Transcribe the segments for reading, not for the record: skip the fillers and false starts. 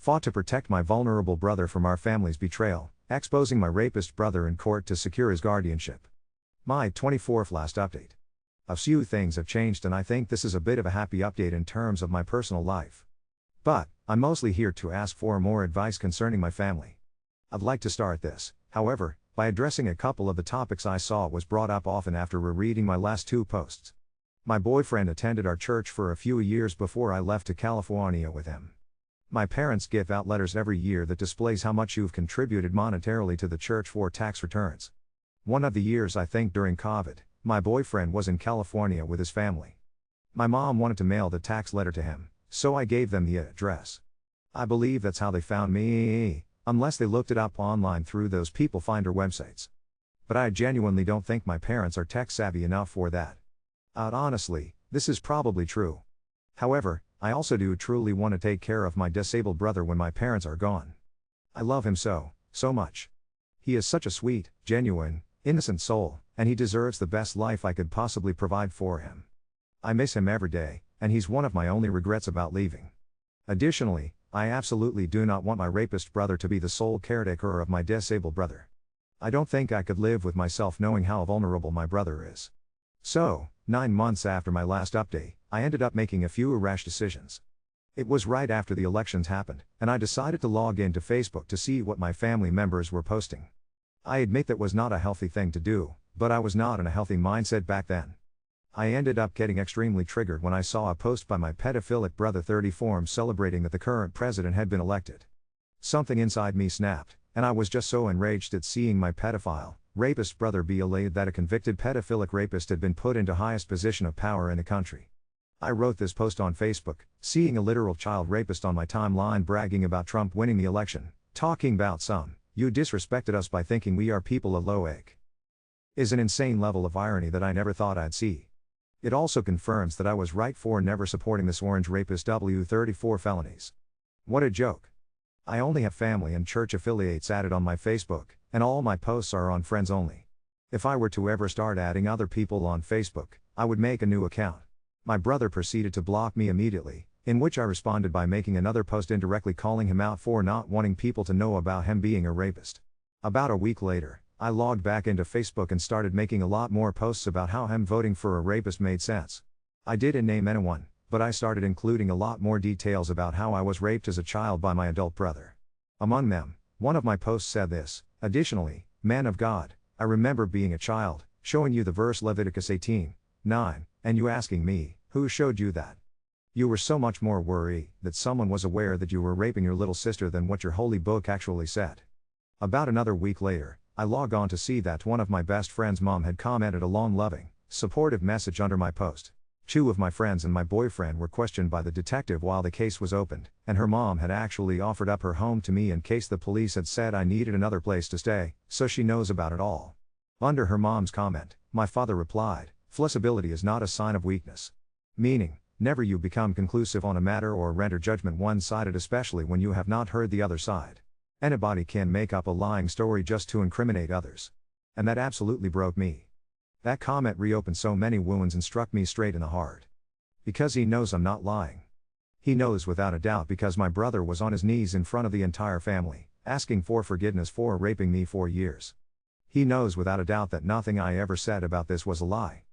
Fought to protect my vulnerable brother from our family's betrayal, exposing my rapist brother in court to secure his guardianship. My 24th last update. A few things have changed and I think this is a bit of a happy update in terms of my personal life. But, I'm mostly here to ask for more advice concerning my family. I'd like to start this, however, by addressing a couple of the topics I saw was brought up often after rereading my last two posts. My boyfriend attended our church for a few years before I left to California with him. My parents give out letters every year that displays how much you've contributed monetarily to the church for tax returns. One of the years, I think during COVID, my boyfriend was in California with his family. My mom wanted to mail the tax letter to him, so I gave them the address. I believe that's how they found me, unless they looked it up online through those people finder websites. But I genuinely don't think my parents are tech savvy enough for that. Honestly, this is probably true. However, I also do truly want to take care of my disabled brother when my parents are gone. I love him so much. He is such a sweet, genuine, innocent soul, and he deserves the best life I could possibly provide for him. I miss him every day, and he's one of my only regrets about leaving. Additionally, I absolutely do not want my rapist brother to be the sole caretaker of my disabled brother. I don't think I could live with myself knowing how vulnerable my brother is. So, 9 months after my last update, I ended up making a few rash decisions. It was right after the elections happened, and I decided to log into Facebook to see what my family members were posting. I admit that was not a healthy thing to do, but I was not in a healthy mindset back then. I ended up getting extremely triggered when I saw a post by my pedophilic brother 34 celebrating that the current president had been elected. Something inside me snapped, and I was just so enraged at seeing my pedophile, rapist brother be elated that a convicted pedophilic rapist had been put into highest position of power in the country. I wrote this post on Facebook, seeing a literal child rapist on my timeline bragging about Trump winning the election, talking about you disrespected us by thinking we are people of low egg. Is an insane level of irony that I never thought I'd see. It also confirms that I was right for never supporting this orange rapist W34 felonies. What a joke. I only have family and church affiliates added on my Facebook, and all my posts are on friends only. If I were to ever start adding other people on Facebook, I would make a new account. My brother proceeded to block me immediately, in which I responded by making another post indirectly calling him out for not wanting people to know about him being a rapist. About a week later, I logged back into Facebook and started making a lot more posts about how him voting for a rapist made sense. I didn't name anyone, but I started including a lot more details about how I was raped as a child by my adult brother. Among them, one of my posts said this: additionally, man of God, I remember being a child, showing you the verse Leviticus 18:9, and you asking me, who showed you that? You were so much more worried that someone was aware that you were raping your little sister than what your holy book actually said. About another week later, I log on to see that one of my best friend's mom had commented a long loving, supportive message under my post. 2 of my friends and my boyfriend were questioned by the detective while the case was opened, and her mom had actually offered up her home to me in case the police had said I needed another place to stay, so she knows about it all. Under her mom's comment, my father replied, "Flexibility is not a sign of weakness." Meaning, never you become conclusive on a matter or render judgment one-sided, especially when you have not heard the other side. Anybody can make up a lying story just to incriminate others. And that absolutely broke me. That comment reopened so many wounds and struck me straight in the heart. Because he knows I'm not lying. He knows without a doubt because my brother was on his knees in front of the entire family, asking for forgiveness for raping me for years. He knows without a doubt that nothing I ever said about this was a lie.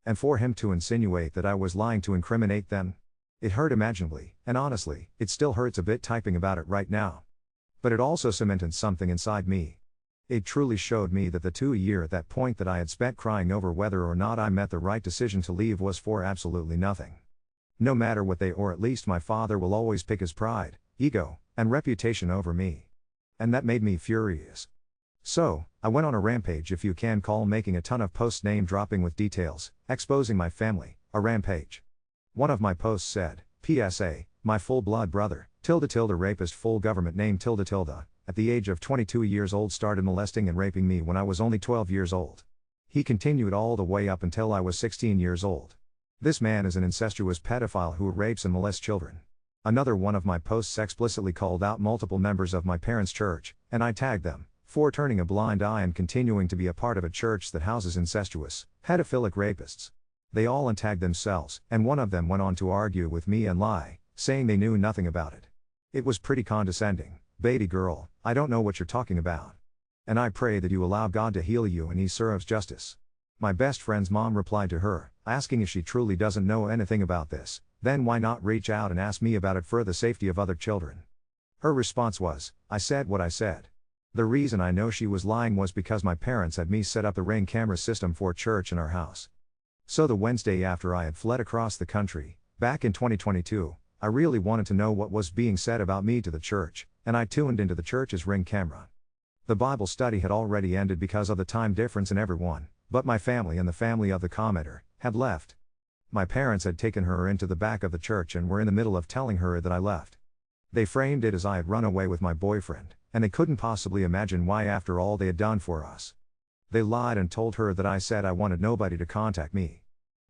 And for him to insinuate that I was lying to incriminate them, it hurt imaginably, and honestly, it still hurts a bit typing about it right now. But it also cemented something inside me. It truly showed me that the 2 year at that point that I had spent crying over whether or not I met the right decision to leave was for absolutely nothing. No matter what they or at least my father will always pick his pride, ego, and reputation over me. And that made me furious. So, I went on a rampage, if you can call making a ton of posts name dropping with details, exposing my family, a rampage. One of my posts said, PSA, my full blood brother, __ rapist full government name __, at the age of 22 years old started molesting and raping me when I was only 12 years old. He continued all the way up until I was 16 years old. This man is an incestuous pedophile who rapes and molests children. Another one of my posts explicitly called out multiple members of my parents' church, and I tagged them for turning a blind eye and continuing to be a part of a church that houses incestuous, pedophilic rapists. They all untagged themselves, and one of them went on to argue with me and lie, saying they knew nothing about it. It was pretty condescending. "Baby girl, I don't know what you're talking about. And I pray that you allow God to heal you and He serves justice." My best friend's mom replied to her, asking if she truly doesn't know anything about this, then why not reach out and ask me about it for the safety of other children. Her response was, "I said what I said." The reason I know she was lying was because my parents had me set up the Ring camera system for church in our house. So the Wednesday after I had fled across the country, back in 2022, I really wanted to know what was being said about me to the church, and I tuned into the church's Ring camera. The Bible study had already ended because of the time difference in everyone, but my family and the family of the commenter had left. My parents had taken her into the back of the church and were in the middle of telling her that I left. They framed it as I had run away with my boyfriend, and they couldn't possibly imagine why after all they had done for us. They lied and told her that I said I wanted nobody to contact me.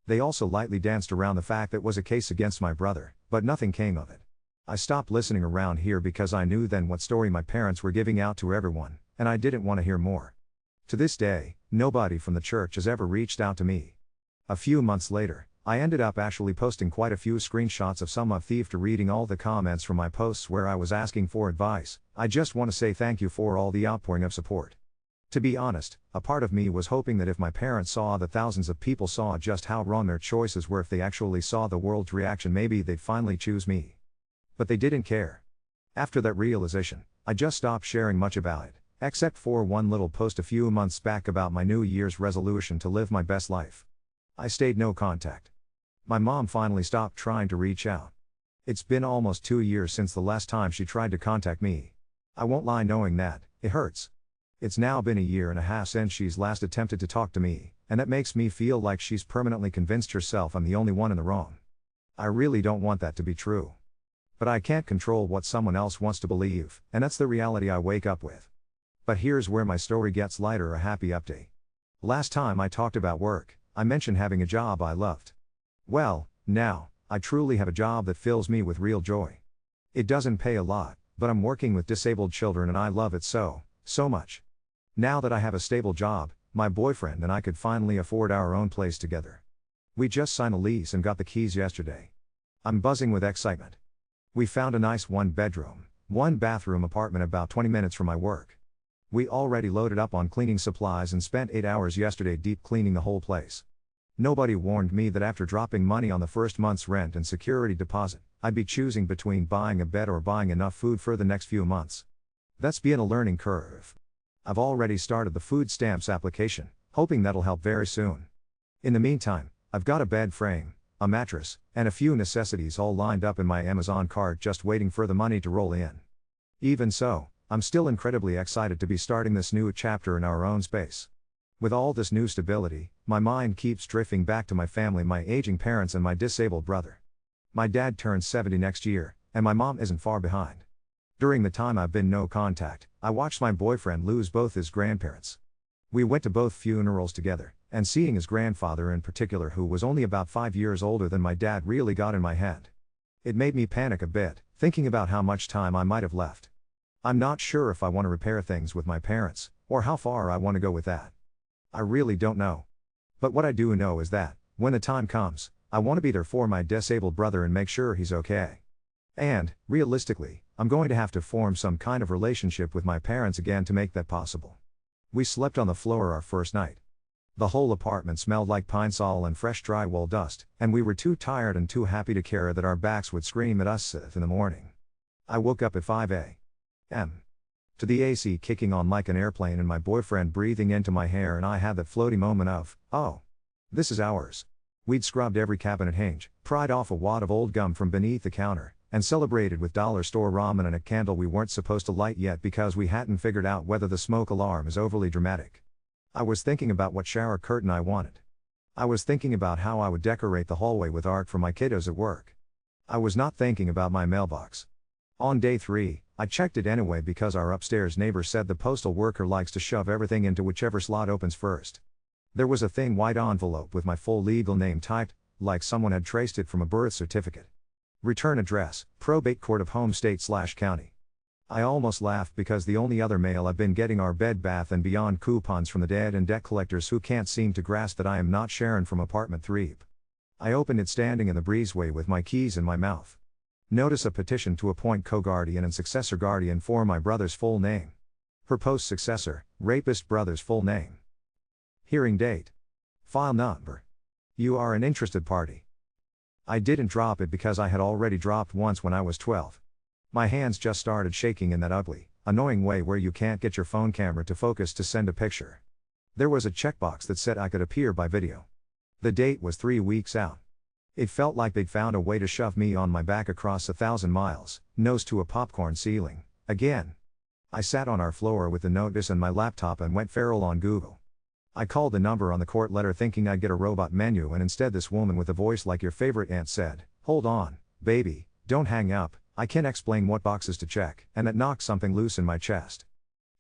They also lightly danced around the fact that it was a case against my brother, but nothing came of it. I stopped listening around here because I knew then what story my parents were giving out to everyone, and I didn't want to hear more. To this day, nobody from the church has ever reached out to me. A few months later, I ended up actually posting quite a few screenshots of some of Thief to reading all the comments from my posts where I was asking for advice. I just want to say thank you for all the outpouring of support. To be honest, a part of me was hoping that if my parents saw that thousands of people saw just how wrong their choices were, if they actually saw the world's reaction, maybe they'd finally choose me. But they didn't care. After that realization, I just stopped sharing much about it, except for one little post a few months back about my New Year's resolution to live my best life. I stayed no contact. My mom finally stopped trying to reach out. It's been almost 2 years since the last time she tried to contact me. I won't lie knowing that, it hurts. It's now been 1.5 years since she's last attempted to talk to me, and that makes me feel like she's permanently convinced herself I'm the only one in the wrong. I really don't want that to be true. But I can't control what someone else wants to believe, and that's the reality I wake up with. But here's where my story gets lighter, a happy update. Last time I talked about work, I mentioned having a job I loved. Well, now, I truly have a job that fills me with real joy. It doesn't pay a lot, but I'm working with disabled children and I love it so much. Now that I have a stable job, my boyfriend and I could finally afford our own place together. We just signed a lease and got the keys yesterday. I'm buzzing with excitement. We found a nice 1-bedroom, 1-bathroom apartment about 20 minutes from my work. We already loaded up on cleaning supplies and spent 8 hours yesterday deep cleaning the whole place. Nobody warned me that after dropping money on the first month's rent and security deposit, I'd be choosing between buying a bed or buying enough food for the next few months. That's been a learning curve. I've already started the food stamps application, hoping that'll help very soon. In the meantime, I've got a bed frame, a mattress, and a few necessities all lined up in my Amazon cart just waiting for the money to roll in. Even so, I'm still incredibly excited to be starting this new chapter in our own space. With all this new stability, my mind keeps drifting back to my family, my aging parents and my disabled brother. My dad turns 70 next year, and my mom isn't far behind. During the time I've been no contact, I watched my boyfriend lose both his grandparents. We went to both funerals together, and seeing his grandfather in particular, who was only about 5 years older than my dad, really got in my head. It made me panic a bit, thinking about how much time I might have left. I'm not sure if I want to repair things with my parents, or how far I want to go with that. I really don't know. But what I do know is that, when the time comes, I want to be there for my disabled brother and make sure he's okay. And, realistically, I'm going to have to form some kind of relationship with my parents again to make that possible. We slept on the floor our first night. The whole apartment smelled like pine sol and fresh drywall dust, and we were too tired and too happy to care that our backs would scream at us in the morning. I woke up at 5 a.m. to the AC kicking on like an airplane and my boyfriend breathing into my hair, and I had that floaty moment of, oh, this is ours. We'd scrubbed every cabinet hinge, pried off a wad of old gum from beneath the counter, and celebrated with dollar store ramen and a candle we weren't supposed to light yet because we hadn't figured out whether the smoke alarm is overly dramatic. I was thinking about what shower curtain I wanted. I was thinking about how I would decorate the hallway with art for my kiddos at work. I was not thinking about my mailbox. On day 3, I checked it anyway because our upstairs neighbor said the postal worker likes to shove everything into whichever slot opens first. There was a thin white envelope with my full legal name typed, like someone had traced it from a birth certificate. Return address, Probate Court of Home State/County. I almost laughed because the only other mail I've been getting are Bed Bath & Beyond coupons from the dead and debt collectors who can't seem to grasp that I am not Sharon from apartment 3. I opened it standing in the breezeway with my keys in my mouth. Notice a petition to appoint co-guardian and successor guardian for my brother's full name. Proposed successor, rapist brother's full name. Hearing date. File number. You are an interested party. I didn't drop it because I had already dropped once when I was 12. My hands just started shaking in that ugly, annoying way where you can't get your phone camera to focus to send a picture. There was a checkbox that said I could appear by video. The date was 3 weeks out. It felt like they'd found a way to shove me on my back across 1,000 miles, nose to a popcorn ceiling, again. I sat on our floor with the notice and my laptop and went feral on Google. I called the number on the court letter thinking I'd get a robot menu, and instead this woman with a voice like your favorite aunt said, "Hold on, baby, don't hang up, I can't explain what boxes to check," and that knocked something loose in my chest.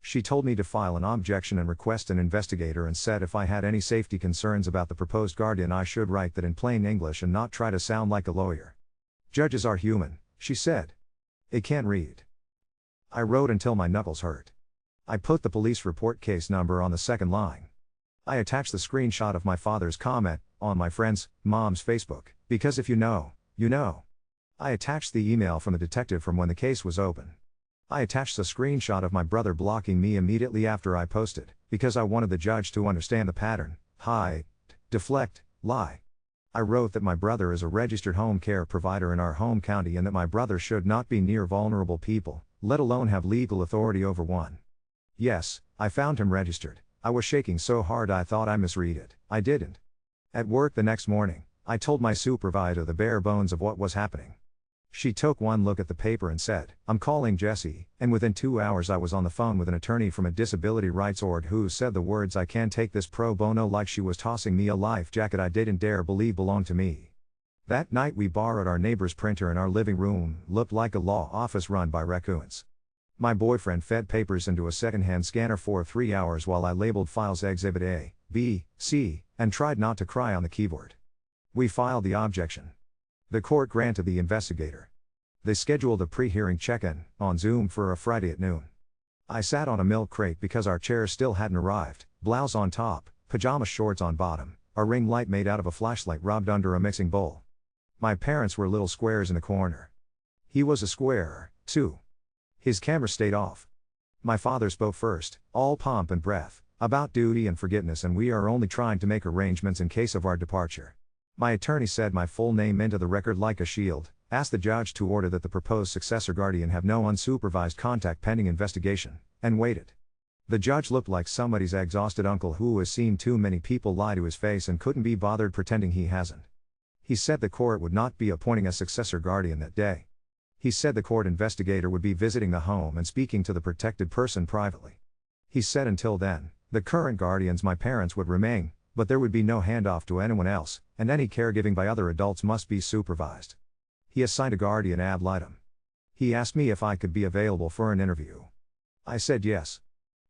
She told me to file an objection and request an investigator, and said if I had any safety concerns about the proposed guardian I should write that in plain English and not try to sound like a lawyer. Judges are human, she said. They can't read. I wrote until my knuckles hurt. I put the police report case number on the second line. I attached the screenshot of my father's comment on my friend's mom's Facebook, because if you know, you know. I attached the email from the detective from when the case was open. I attached a screenshot of my brother blocking me immediately after I posted, because I wanted the judge to understand the pattern: hide, deflect, lie. I wrote that my brother is a registered home care provider in our home county and that my brother should not be near vulnerable people, let alone have legal authority over one. Yes, I found him registered. I was shaking so hard I thought I misread it. I didn't. At work the next morning, I told my supervisor the bare bones of what was happening. She took one look at the paper and said, "I'm calling Jesse," and within 2 hours I was on the phone with an attorney from a disability rights org who said the words "I can't take this pro bono," like she was tossing me a life jacket I didn't dare believe belonged to me. That night we borrowed our neighbor's printer and our living room looked like a law office run by raccoons. My boyfriend fed papers into a secondhand scanner for 3 hours while I labeled files Exhibit A, B, C, and tried not to cry on the keyboard. We filed the objection. The court granted the investigator. They scheduled a pre-hearing check-in on Zoom for a Friday at noon. I sat on a milk crate because our chairs still hadn't arrived, blouse on top, pajama shorts on bottom, a ring light made out of a flashlight rubbed under a mixing bowl. My parents were little squares in the corner. He was a square, too. His camera stayed off. My father spoke first, all pomp and breath, about duty and forgiveness, and we are only trying to make arrangements in case of our departure. My attorney said my full name into the record like a shield, asked the judge to order that the proposed successor guardian have no unsupervised contact pending investigation, and waited. The judge looked like somebody's exhausted uncle who has seen too many people lie to his face and couldn't be bothered pretending he hasn't. He said the court would not be appointing a successor guardian that day. He said the court investigator would be visiting the home and speaking to the protected person privately. He said until then, the current guardians, my parents, would remain, but there would be no handoff to anyone else, and any caregiving by other adults must be supervised. He assigned a guardian ad litem. He asked me if I could be available for an interview. I said yes.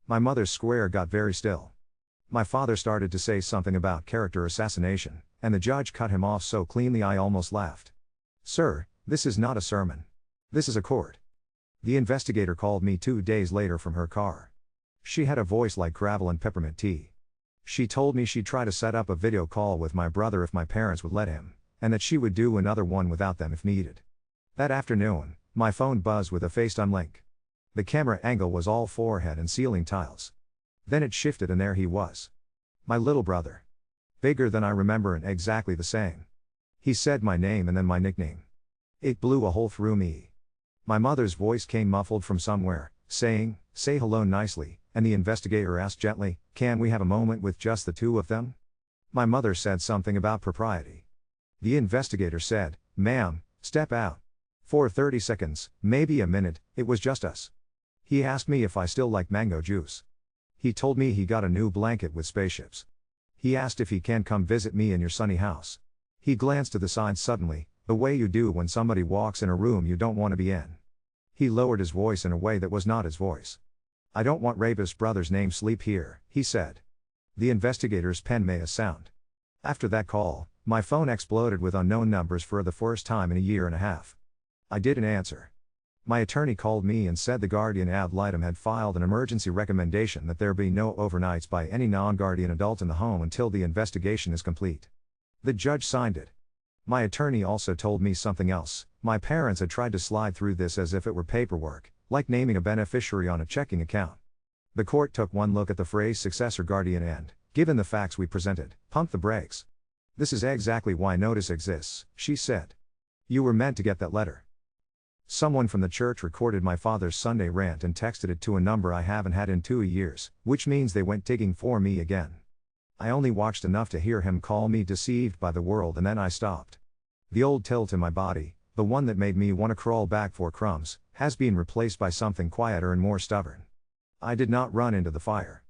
My mother's square got very still. My father started to say something about character assassination, and the judge cut him off so cleanly I almost laughed. "Sir, this is not a sermon. This is a court." The investigator called me 2 days later from her car. She had a voice like gravel and peppermint tea. She told me she'd try to set up a video call with my brother if my parents would let him, and that she would do another one without them if needed. That afternoon, my phone buzzed with a FaceTime link. The camera angle was all forehead and ceiling tiles. Then it shifted and there he was. My little brother. Bigger than I remember and exactly the same. He said my name and then my nickname. It blew a hole through me. My mother's voice came muffled from somewhere, saying, "Say hello nicely," and the investigator asked gently, "Can we have a moment with just the two of them?" My mother said something about propriety. The investigator said, "Ma'am, step out." For 30 seconds, maybe a minute, it was just us. He asked me if I still like mango juice. He told me he got a new blanket with spaceships. He asked if he can come visit me in your sunny house. He glanced to the side suddenly, the way you do when somebody walks in a room you don't want to be in. He lowered his voice in a way that was not his voice. "I don't want rapist brother's name sleep here," he said. The investigator's pen made a sound. After that call, my phone exploded with unknown numbers for the first time in a year and a half. I didn't answer. My attorney called me and said the guardian ad litem had filed an emergency recommendation that there be no overnights by any non-guardian adult in the home until the investigation is complete. The judge signed it. My attorney also told me something else. My parents had tried to slide through this as if it were paperwork, like naming a beneficiary on a checking account. The court took one look at the phrase successor guardian and, given the facts we presented, pumped the brakes. This is exactly why notice exists, she said. You were meant to get that letter. Someone from the church recorded my father's Sunday rant and texted it to a number I haven't had in 2 years, which means they went digging for me again. I only watched enough to hear him call me deceived by the world and then I stopped. The old tilt in my body, the one that made me want to crawl back for crumbs, has been replaced by something quieter and more stubborn. I did not run into the fire.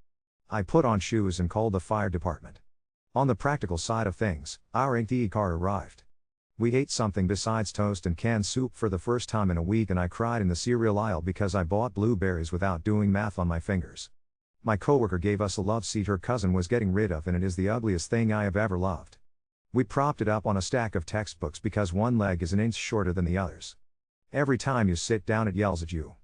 I put on shoes and called the fire department. On the practical side of things, our empty car arrived. We ate something besides toast and canned soup for the first time in a week and I cried in the cereal aisle because I bought blueberries without doing math on my fingers. My coworker gave us a love seat her cousin was getting rid of and it is the ugliest thing I have ever loved. We propped it up on a stack of textbooks because one leg is an inch shorter than the others. Every time you sit down it yells at you.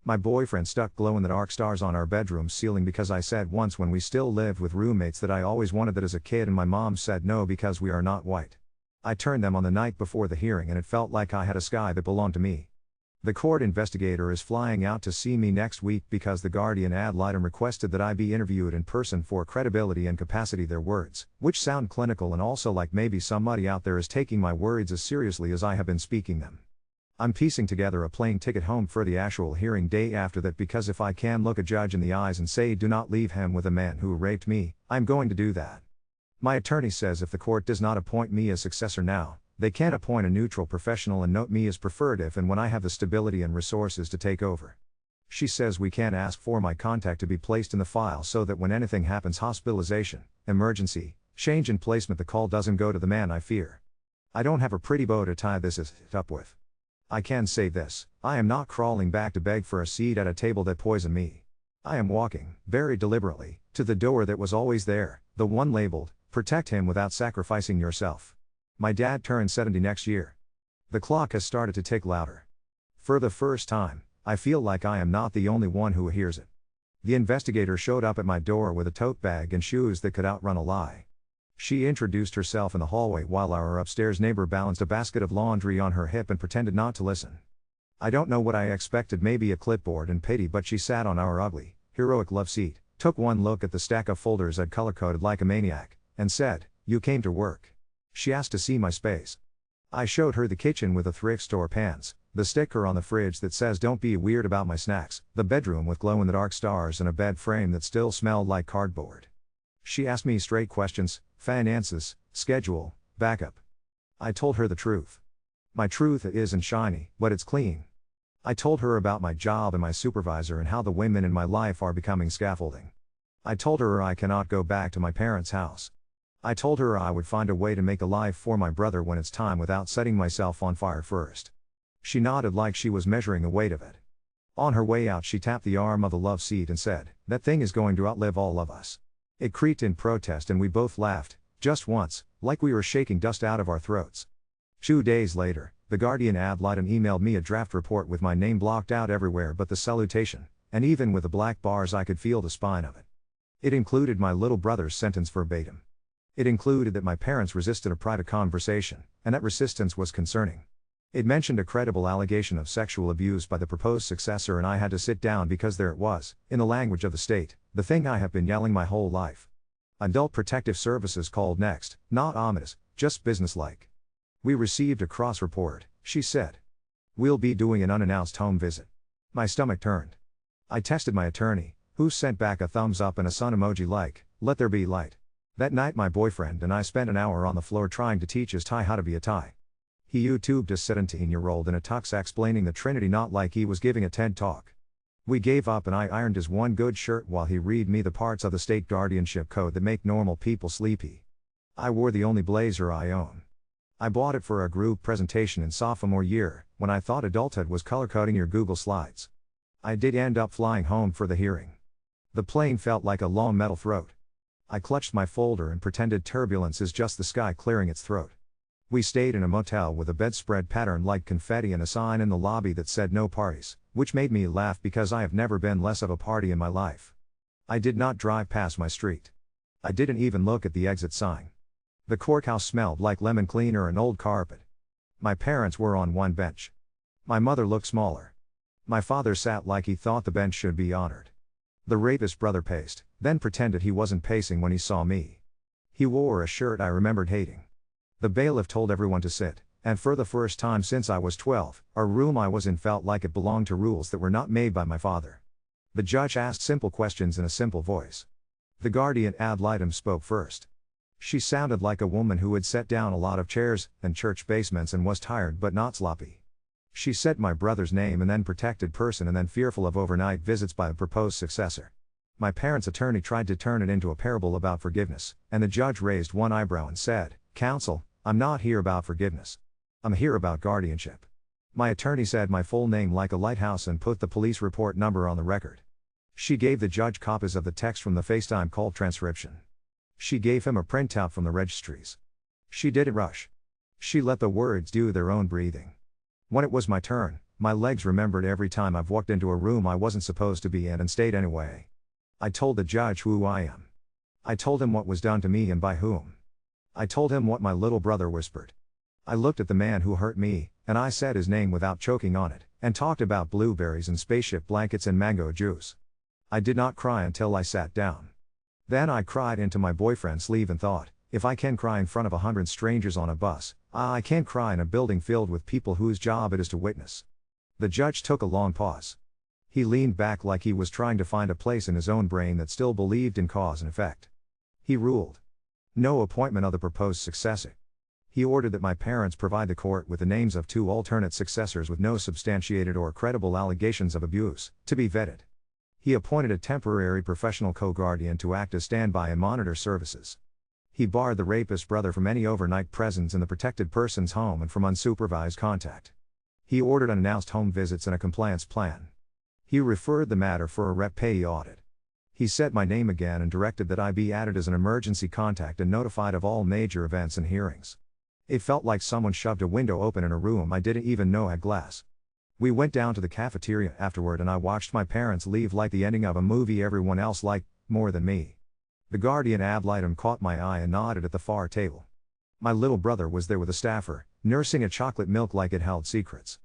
My boyfriend stuck glow-in-the-dark stars on our bedroom ceiling because I said once when we still lived with roommates that I always wanted that as a kid and my mom said no because we are not white. I turned them on the night before the hearing and it felt like I had a sky that belonged to me. The court investigator is flying out to see me next week because the Guardian ad litem requested that I be interviewed in person for credibility and capacity their words, which sound clinical and also like maybe somebody out there is taking my words as seriously as I have been speaking them. I'm piecing together a plane ticket home for the actual hearing day after that because if I can look a judge in the eyes and say do not leave him with a man who raped me, I'm going to do that. My attorney says if the court does not appoint me as successor now, they can't appoint a neutral professional and note me as preferred if and when I have the stability and resources to take over. She says we can't ask for my contact to be placed in the file so that when anything happens hospitalization, emergency, change in placement the call doesn't go to the man I fear. I don't have a pretty bow to tie this up with. I can say this, I am not crawling back to beg for a seat at a table that poisoned me. I am walking, very deliberately, to the door that was always there, the one labeled, protect him without sacrificing yourself. My dad turns 70 next year. The clock has started to tick louder. For the first time, I feel like I am not the only one who hears it. The investigator showed up at my door with a tote bag and shoes that could outrun a lie. She introduced herself in the hallway while our upstairs neighbor balanced a basket of laundry on her hip and pretended not to listen. I don't know what I expected, maybe a clipboard and pity, but she sat on our ugly, heroic love seat, took one look at the stack of folders I'd color-coded like a maniac, and said, "You came to work." She asked to see my space. I showed her the kitchen with the thrift store pans, the sticker on the fridge that says don't be weird about my snacks, the bedroom with glow-in-the-dark stars and a bed frame that still smelled like cardboard. She asked me straight questions, finances, schedule, backup. I told her the truth. My truth isn't shiny, but it's clean. I told her about my job and my supervisor and how the women in my life are becoming scaffolding. I told her I cannot go back to my parents' house. I told her I would find a way to make a life for my brother when it's time without setting myself on fire first. She nodded like she was measuring the weight of it. On her way out she tapped the arm of the love seat and said, "That thing is going to outlive all of us." It creaked in protest and we both laughed, just once, like we were shaking dust out of our throats. 2 days later, the Guardian ad litem emailed me a draft report with my name blocked out everywhere but the salutation, and even with the black bars I could feel the spine of it. It included my little brother's sentence verbatim. It included that my parents resisted a private conversation, and that resistance was concerning. It mentioned a credible allegation of sexual abuse by the proposed successor and I had to sit down because there it was, in the language of the state, the thing I have been yelling my whole life. Adult Protective Services called next, not ominous, just businesslike. "We received a cross report," she said. "We'll be doing an unannounced home visit." My stomach turned. I texted my attorney, who sent back a thumbs up and a sun emoji like, "Let there be light." That night my boyfriend and I spent an hour on the floor trying to teach his Thai how to be a Thai. He YouTubed a 17-year-old in a tux explaining the Trinity not like he was giving a TED talk. We gave up and I ironed his one good shirt while he read me the parts of the state guardianship code that make normal people sleepy. I wore the only blazer I own. I bought it for a group presentation in sophomore year, when I thought adulthood was color-coding your Google Slides. I did end up flying home for the hearing. The plane felt like a long metal throat. I clutched my folder and pretended turbulence is just the sky clearing its throat. We stayed in a motel with a bedspread patterned like confetti and a sign in the lobby that said no parties, which made me laugh because I have never been less of a party in my life. I did not drive past my street. I didn't even look at the exit sign. The courthouse smelled like lemon cleaner and old carpet. My parents were on one bench. My mother looked smaller. My father sat like he thought the bench should be honored. The rapist brother paced, then pretended he wasn't pacing when he saw me. He wore a shirt I remembered hating. The bailiff told everyone to sit, and for the first time since I was 12, our room I was in felt like it belonged to rules that were not made by my father. The judge asked simple questions in a simple voice. The guardian ad litem spoke first. She sounded like a woman who had set down a lot of chairs and church basements and was tired but not sloppy. She said my brother's name and then protected person and then fearful of overnight visits by the proposed successor. My parents' attorney tried to turn it into a parable about forgiveness, and the judge raised one eyebrow and said, "Counsel, I'm not here about forgiveness. I'm here about guardianship." My attorney said my full name like a lighthouse and put the police report number on the record. She gave the judge copies of the text from the FaceTime call transcription. She gave him a printout from the registries. She didn't rush. She let the words do their own breathing. When it was my turn, my legs remembered every time I've walked into a room I wasn't supposed to be in and stayed anyway. I told the judge who I am. I told him what was done to me and by whom. I told him what my little brother whispered. I looked at the man who hurt me, and I said his name without choking on it, and talked about blueberries and spaceship blankets and mango juice. I did not cry until I sat down. Then I cried into my boyfriend's sleeve and thought, if I can cry in front of 100 strangers on a bus, I can't cry in a building filled with people whose job it is to witness. The judge took a long pause. He leaned back like he was trying to find a place in his own brain that still believed in cause and effect. He ruled. No appointment of the proposed successor. He ordered that my parents provide the court with the names of 2 alternate successors with no substantiated or credible allegations of abuse, to be vetted. He appointed a temporary professional co-guardian to act as standby and monitor services. He barred the rapist brother from any overnight presence in the protected person's home and from unsupervised contact. He ordered unannounced home visits and a compliance plan. He referred the matter for a rep payee audit. He said my name again and directed that I be added as an emergency contact and notified of all major events and hearings. It felt like someone shoved a window open in a room I didn't even know had glass. We went down to the cafeteria afterward and I watched my parents leave like the ending of a movie everyone else liked more than me. The guardian ad litem caught my eye and nodded at the far table. My little brother was there with a staffer, nursing a chocolate milk like it held secrets.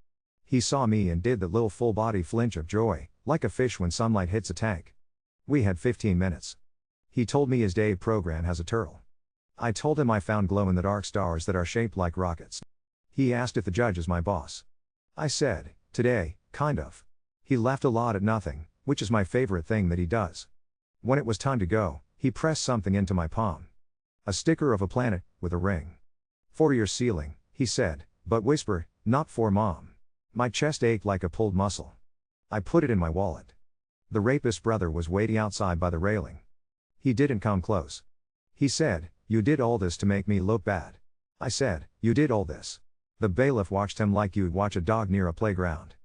He saw me and did that little full-body flinch of joy, like a fish when sunlight hits a tank. We had 15 minutes. He told me his day program has a turtle. I told him I found glow-in-the-dark stars that are shaped like rockets. He asked if the judge is my boss. I said, today, kind of. He laughed a lot at nothing, which is my favorite thing that he does. When it was time to go, he pressed something into my palm. A sticker of a planet, with a ring. "For your ceiling," he said, but whisper, "not for mom." My chest ached like a pulled muscle. I put it in my wallet. The rapist brother was waiting outside by the railing. He didn't come close. He said, "You did all this to make me look bad." I said, "You did all this." The bailiff watched him like you'd watch a dog near a playground.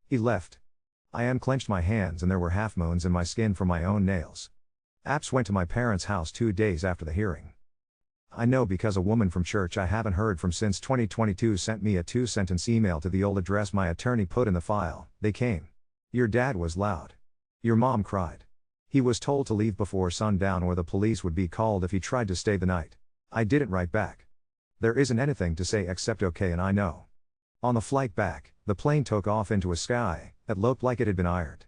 He left. I unclenched my hands and there were half moons in my skin from my own nails. Apps went to my parents' house 2 days after the hearing. I know because a woman from church I haven't heard from since 2022 sent me a 2-sentence email to the old address my attorney put in the file. They came. "Your dad was loud. Your mom cried. He was told to leave before sundown or the police would be called if he tried to stay the night." I didn't write back. There isn't anything to say except okay and I know. On the flight back, the plane took off into a sky that looked like it had been ironed.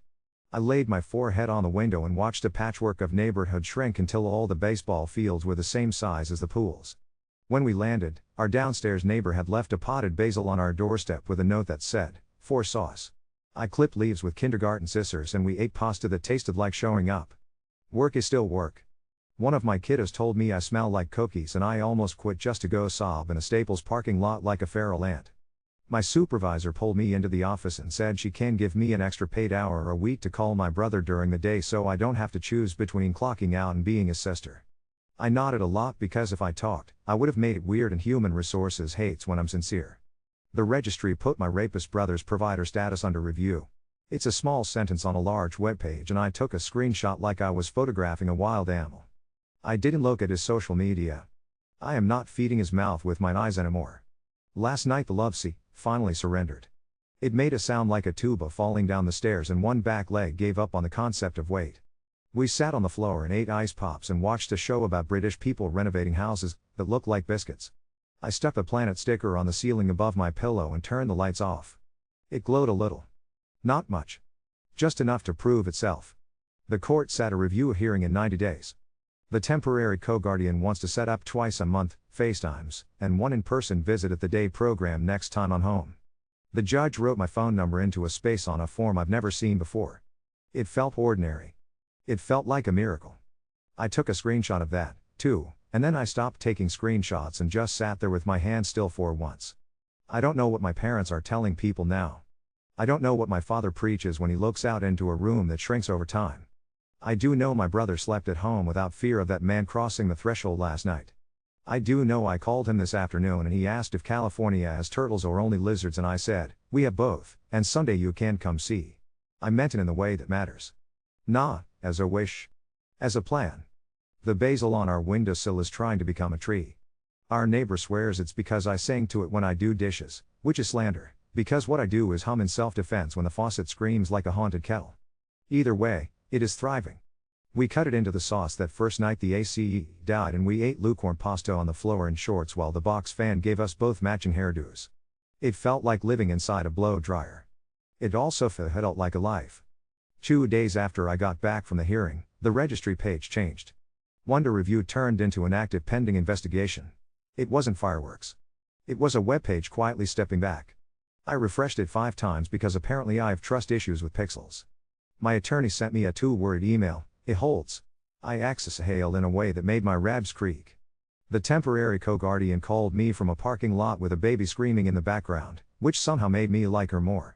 I laid my forehead on the window and watched a patchwork of neighborhood shrink until all the baseball fields were the same size as the pools. When we landed, our downstairs neighbor had left a potted basil on our doorstep with a note that said, "For sauce." I clipped leaves with kindergarten scissors and we ate pasta that tasted like showing up. Work is still work. One of my kiddos told me I smell like cookies and I almost quit just to go sob in a Staples parking lot like a feral ant. My supervisor pulled me into the office and said she can give me an extra paid hour a week to call my brother during the day so I don't have to choose between clocking out and being his sister. I nodded a lot because if I talked, I would have made it weird and human resources hates when I'm sincere. The registry put my rapist brother's provider status under review. It's a small sentence on a large webpage and I took a screenshot like I was photographing a wild animal. I didn't look at his social media. I am not feeding his mouth with my eyes anymore. Last night the love seat finally surrendered. It made a sound like a tuba falling down the stairs and one back leg gave up on the concept of weight. We sat on the floor and ate ice pops and watched a show about British people renovating houses that looked like biscuits. I stuck the planet sticker on the ceiling above my pillow and turned the lights off. It glowed a little. Not much. Just enough to prove itself. The court set a review hearing in 90 days. The temporary co-guardian wants to set up twice a month, FaceTimes, and one in-person visit at the day program next time I'm home. The judge wrote my phone number into a space on a form I've never seen before. It felt ordinary. It felt like a miracle. I took a screenshot of that, too, and then I stopped taking screenshots and just sat there with my hand still for once. I don't know what my parents are telling people now. I don't know what my father preaches when he looks out into a room that shrinks over time. I do know my brother slept at home without fear of that man crossing the threshold last night. I do know I called him this afternoon and he asked if California has turtles or only lizards, and I said, we have both, and someday you can come see. I meant it in the way that matters. Not as a wish. As a plan. The basil on our windowsill is trying to become a tree. Our neighbor swears it's because I sing to it when I do dishes, which is slander, because what I do is hum in self-defense when the faucet screams like a haunted kettle. Either way, it is thriving. We cut it into the sauce that first night the ACE died, and we ate lukewarm pasta on the floor in shorts while the box fan gave us both matching hairdos. It felt like living inside a blow dryer. It also felt like a life. 2 days after I got back from the hearing, the registry page changed. Wonder Review turned into an active pending investigation. It wasn't fireworks. It was a webpage quietly stepping back. I refreshed it 5 times because apparently I have trust issues with pixels. My attorney sent me a 2-word email, it holds. I exhaled in a way that made my ribs creak. The temporary co-guardian called me from a parking lot with a baby screaming in the background, which somehow made me like her more.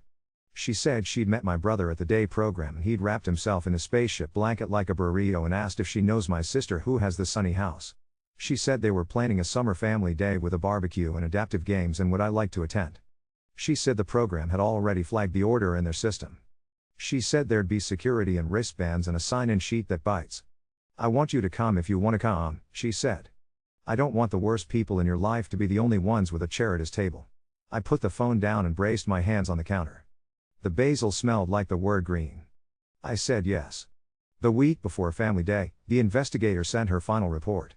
She said she'd met my brother at the day program and he'd wrapped himself in a spaceship blanket like a burrito, and asked if she knows my sister who has the sunny house. She said they were planning a summer family day with a barbecue and adaptive games and would I like to attend. She said the program had already flagged the order in their system. She said there'd be security and wristbands and a sign-in sheet that bites. I want you to come if you want to come, she said. I don't want the worst people in your life to be the only ones with a chair at his table. I put the phone down and braced my hands on the counter. The basil smelled like the word green. I said yes. The week before Family Day, the investigator sent her final report.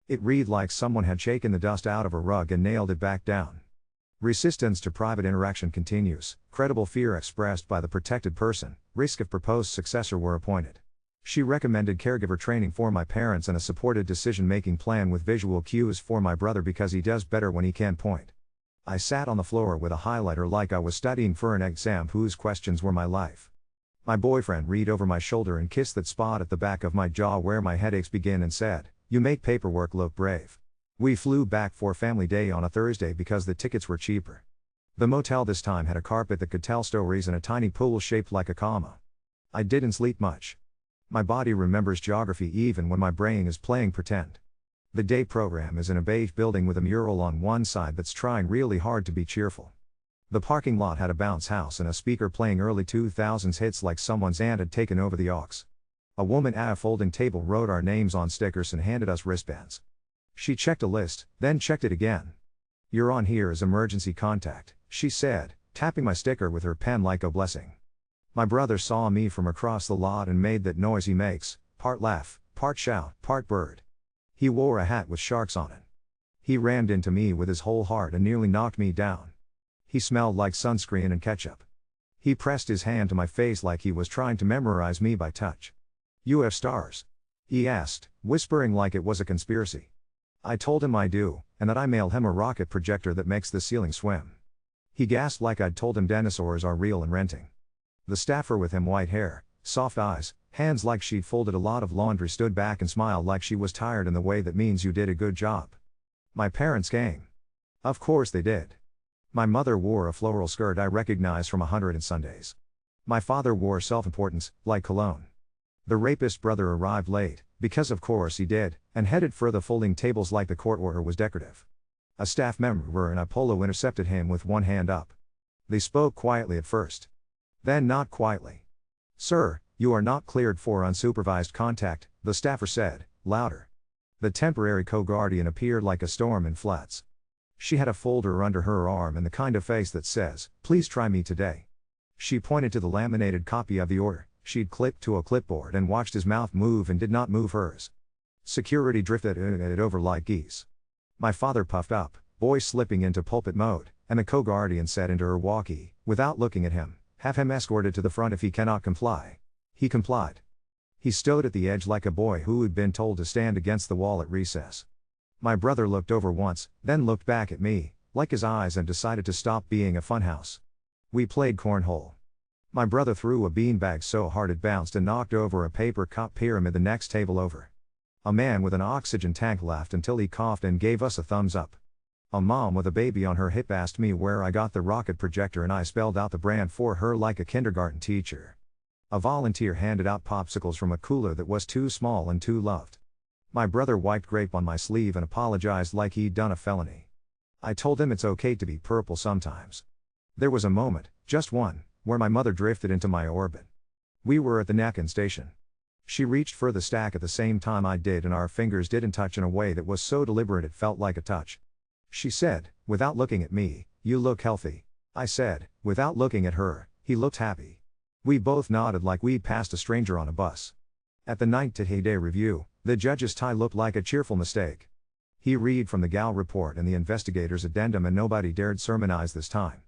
It read like someone had shaken the dust out of a rug and nailed it back down. Resistance to private interaction continues, credible fear expressed by the protected person, risk of proposed successor were appointed. She recommended caregiver training for my parents and a supported decision-making plan with visual cues for my brother because he does better when he can point. I sat on the floor with a highlighter like I was studying for an exam whose questions were my life. My boyfriend read over my shoulder and kissed that spot at the back of my jaw where my headaches begin and said, "You make paperwork look brave." We flew back for Family Day on a Thursday because the tickets were cheaper. The motel this time had a carpet that could tell stories and a tiny pool shaped like a comma. I didn't sleep much. My body remembers geography even when my brain is playing pretend. The day program is in a beige building with a mural on one side that's trying really hard to be cheerful. The parking lot had a bounce house and a speaker playing early 2000s hits like someone's aunt had taken over the aux. A woman at a folding table wrote our names on stickers and handed us wristbands. She checked a list, then checked it again. "You're on here as emergency contact," she said, tapping my sticker with her pen like a blessing. My brother saw me from across the lot and made that noise he makes, part laugh, part shout, part bird. He wore a hat with sharks on it. He rammed into me with his whole heart and nearly knocked me down. He smelled like sunscreen and ketchup. He pressed his hand to my face like he was trying to memorize me by touch. "You have stars?" he asked, whispering like it was a conspiracy. I told him I do, and that I mailed him a rocket projector that makes the ceiling swim. He gasped like I'd told him dinosaurs are real and renting. The staffer with him, white hair, soft eyes, hands like she'd folded a lot of laundry, stood back and smiled like she was tired in the way that means you did a good job. My parents came. Of course they did. My mother wore a floral skirt I recognized from 100 Sundays. My father wore self-importance, like cologne. The rapist brother arrived late, because of course he did, and headed for the folding tables like the court order was decorative. A staff member in a polo intercepted him with one hand up. They spoke quietly at first. Then not quietly. "Sir, you are not cleared for unsupervised contact," the staffer said, louder. The temporary co-guardian appeared like a storm in flats. She had a folder under her arm and the kind of face that says, "Please try me today." She pointed to the laminated copy of the order she'd clipped to a clipboard and watched his mouth move and did not move hers. Security drifted it over like geese. My father puffed up, voice slipping into pulpit mode, and the co-guardian said into her walkie, without looking at him, "Have him escorted to the front if he cannot comply." He complied. He stood at the edge like a boy who had been told to stand against the wall at recess. My brother looked over once, then looked back at me, like his eyes, and decided to stop being a funhouse. We played cornhole. My brother threw a beanbag so hard it bounced and knocked over a paper cup pyramid the next table over. A man with an oxygen tank laughed until he coughed and gave us a thumbs up. A mom with a baby on her hip asked me where I got the rocket projector, and I spelled out the brand for her like a kindergarten teacher. A volunteer handed out popsicles from a cooler that was too small and too loved. My brother wiped grape on my sleeve and apologized like he'd done a felony. I told him it's okay to be purple sometimes. There was a moment, just one, where my mother drifted into my orbit. We were at the napkin station. She reached for the stack at the same time I did, and our fingers didn't touch in a way that was so deliberate it felt like a touch. She said, without looking at me, "You look healthy." I said, without looking at her, "He looked happy." We both nodded like we'd passed a stranger on a bus. At the 9th Day review, the judge's tie looked like a cheerful mistake. He read from the Gal report and the investigator's addendum, and nobody dared sermonize this time.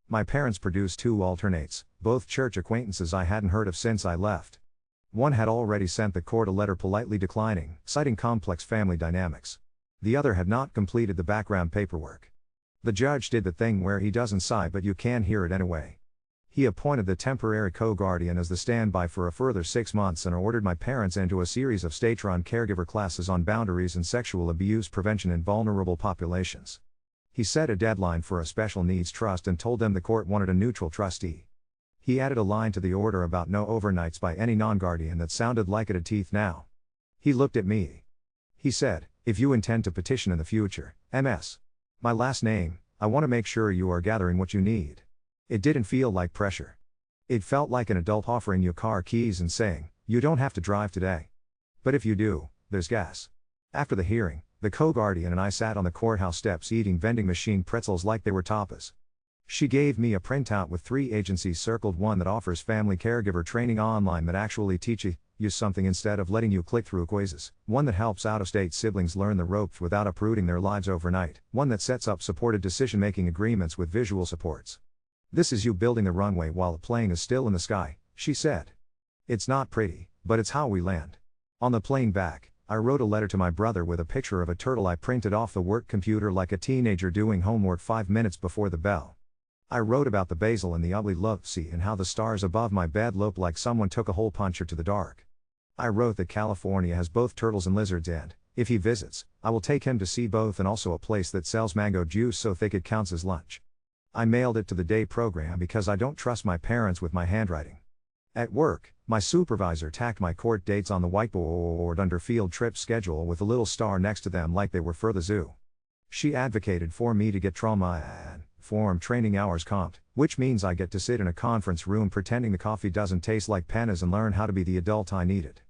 My parents produced 2 alternates, both church acquaintances I hadn't heard of since I left. One had already sent the court a letter politely declining, citing complex family dynamics. The other had not completed the background paperwork. The judge did the thing where he doesn't sigh but you can hear it anyway. He appointed the temporary co-guardian as the standby for a further 6 months and ordered my parents into a series of state-run caregiver classes on boundaries and sexual abuse prevention in vulnerable populations. He set a deadline for a special needs trust and told them the court wanted a neutral trustee. He added a line to the order about no overnights by any non-guardian that sounded like it had teeth now. He looked at me. He said, "If you intend to petition in the future, MS. My last name, I want to make sure you are gathering what you need." It didn't feel like pressure. It felt like an adult offering you car keys and saying, "You don't have to drive today. But if you do, there's gas." After the hearing, the co-guardian and I sat on the courthouse steps eating vending machine pretzels like they were tapas. She gave me a printout with 3 agencies circled, one that offers family caregiver training online that actually teaches you something instead of letting you click through quizzes, one that helps out-of-state siblings learn the ropes without uprooting their lives overnight, one that sets up supported decision-making agreements with visual supports. "This is you building the runway while the plane is still in the sky," she said. "It's not pretty, but it's how we land." On the plane back, I wrote a letter to my brother with a picture of a turtle I printed off the work computer like a teenager doing homework 5 minutes before the bell. I wrote about the basil and the ugly love sea and how the stars above my bed looked like someone took a hole puncher to the dark. I wrote that California has both turtles and lizards, and, if he visits, I will take him to see both, and also a place that sells mango juice so thick it counts as lunch. I mailed it to the day program because I don't trust my parents with my handwriting. At work, my supervisor tacked my court dates on the whiteboard under field trip schedule with a little star next to them like they were for the zoo. She advocated for me to get trauma-informed training hours comped, which means I get to sit in a conference room pretending the coffee doesn't taste like pennas and learn how to be the adult I needed.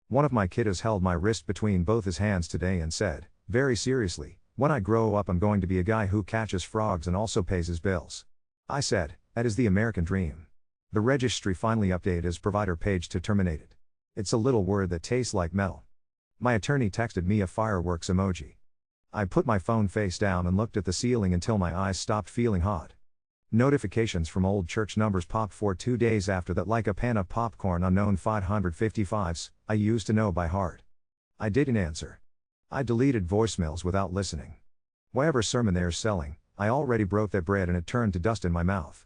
One of my kiddos held my wrist between both his hands today and said, very seriously, "When I grow up I'm going to be a guy who catches frogs and also pays his bills." I said, "That is the American dream." The registry finally updated his provider page to terminate it. It's a little word that tastes like metal. My attorney texted me a fireworks emoji. I put my phone face down and looked at the ceiling until my eyes stopped feeling hot. Notifications from old church numbers popped for 2 days after that like a pan of popcorn, unknown 555s, I used to know by heart. I didn't answer. I deleted voicemails without listening. Whatever sermon they're selling, I already broke that bread and it turned to dust in my mouth.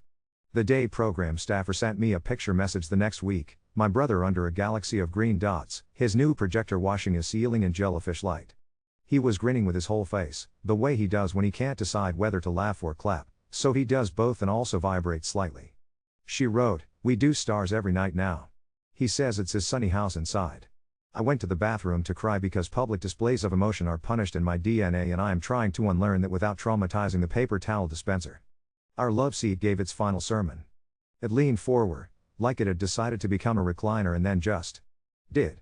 The day program staffer sent me a picture message the next week, my brother under a galaxy of green dots, his new projector washing his ceiling in jellyfish light. He was grinning with his whole face, the way he does when he can't decide whether to laugh or clap, so he does both and also vibrates slightly. She wrote, "We do stars every night now." He says it's his sunny house inside. I went to the bathroom to cry because public displays of emotion are punished in my DNA and I am trying to unlearn that without traumatizing the paper towel dispenser. Our love seat gave its final sermon. It leaned forward, like it had decided to become a recliner and then just did.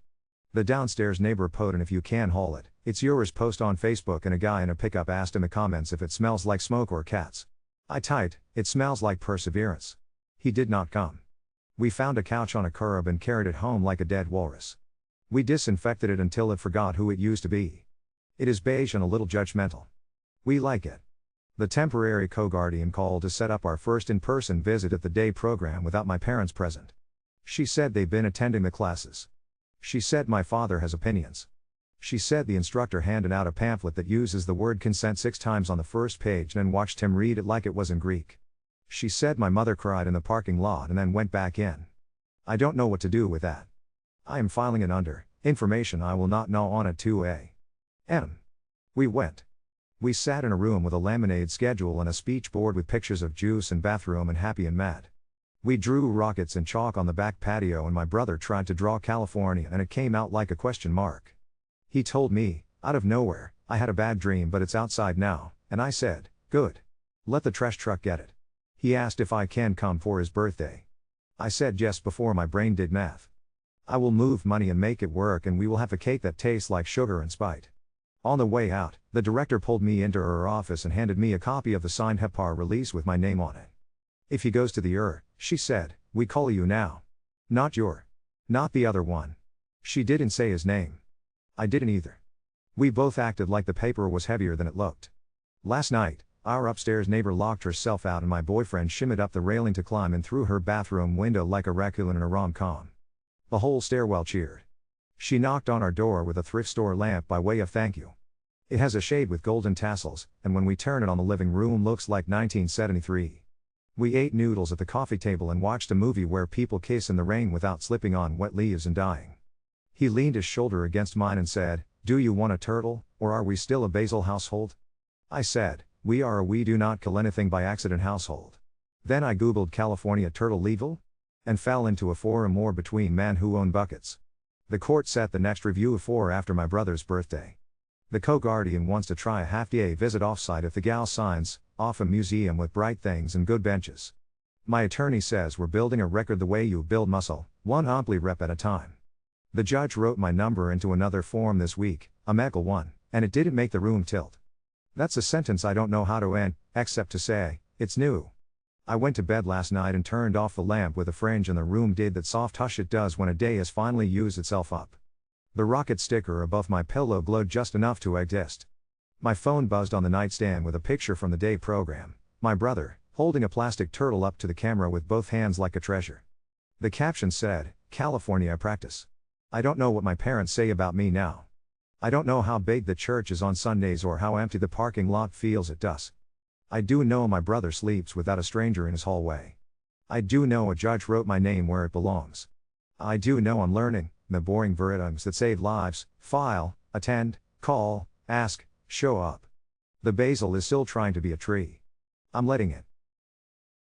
The downstairs neighbor posted, "If you can haul it, it's yours" post on Facebook, and a guy in a pickup asked in the comments if it smells like smoke or cats. I typed, "It smells like perseverance." He did not come. We found a couch on a curb and carried it home like a dead walrus. We disinfected it until it forgot who it used to be. It is beige and a little judgmental. We like it. The temporary co-guardian called to set up our first in-person visit at the day program without my parents present. She said they've been attending the classes. She said my father has opinions. She said the instructor handed out a pamphlet that uses the word consent 6 times on the first page and then watched him read it like it was in Greek. She said my mother cried in the parking lot and then went back in. I don't know what to do with that. I am filing it under information I will not know on at 2 a.m. We went. We sat in a room with a laminated schedule and a speech board with pictures of juice and bathroom and happy and mad. We drew rockets and chalk on the back patio and my brother tried to draw California and it came out like a question mark. He told me, out of nowhere, I had a bad dream but it's outside now, and I said, good. Let the trash truck get it. He asked if I can come for his birthday. I said yes before my brain did math. I will move money and make it work and we will have a cake that tastes like sugar and spite. On the way out, the director pulled me into her office and handed me a copy of the signed HEPAR release with my name on it. If he goes to the she said, we call you now. Not the other one. She didn't say his name. I didn't either. We both acted like the paper was heavier than it looked. Last night, our upstairs neighbor locked herself out and my boyfriend shimmied up the railing to climb in through her bathroom window like a raccoon in a rom-com. The whole stairwell cheered. She knocked on our door with a thrift store lamp by way of thank you. It has a shade with golden tassels, and when we turn it on the living room looks like 1973. We ate noodles at the coffee table and watched a movie where people kiss in the rain without slipping on wet leaves and dying. He leaned his shoulder against mine and said, do you want a turtle, or are we still a basil household? I said, we are a we do not kill anything by accident household. Then I googled California turtle legal? And fell into a forum war between men who own buckets. The court set the next review of 4 after my brother's birthday. The co-guardian wants to try a half-day visit offsite if the gal signs off a museum with bright things and good benches. My attorney says we're building a record the way you build muscle, one ampli rep at a time. The judge wrote my number into another form this week, a medical one, and it didn't make the room tilt. That's a sentence I don't know how to end, except to say, it's new. I went to bed last night and turned off the lamp with a fringe and the room did that soft hush it does when a day has finally used itself up. The rocket sticker above my pillow glowed just enough to exist. My phone buzzed on the nightstand with a picture from the day program, my brother, holding a plastic turtle up to the camera with both hands like a treasure. The caption said, California practice. I don't know what my parents say about me now. I don't know how big the church is on Sundays or how empty the parking lot feels at dusk. I do know my brother sleeps without a stranger in his hallway. I do know a judge wrote my name where it belongs. I do know I'm learning the boring verdicts that save lives: file, attend, call, ask, show up. The basil is still trying to be a tree. I'm letting it.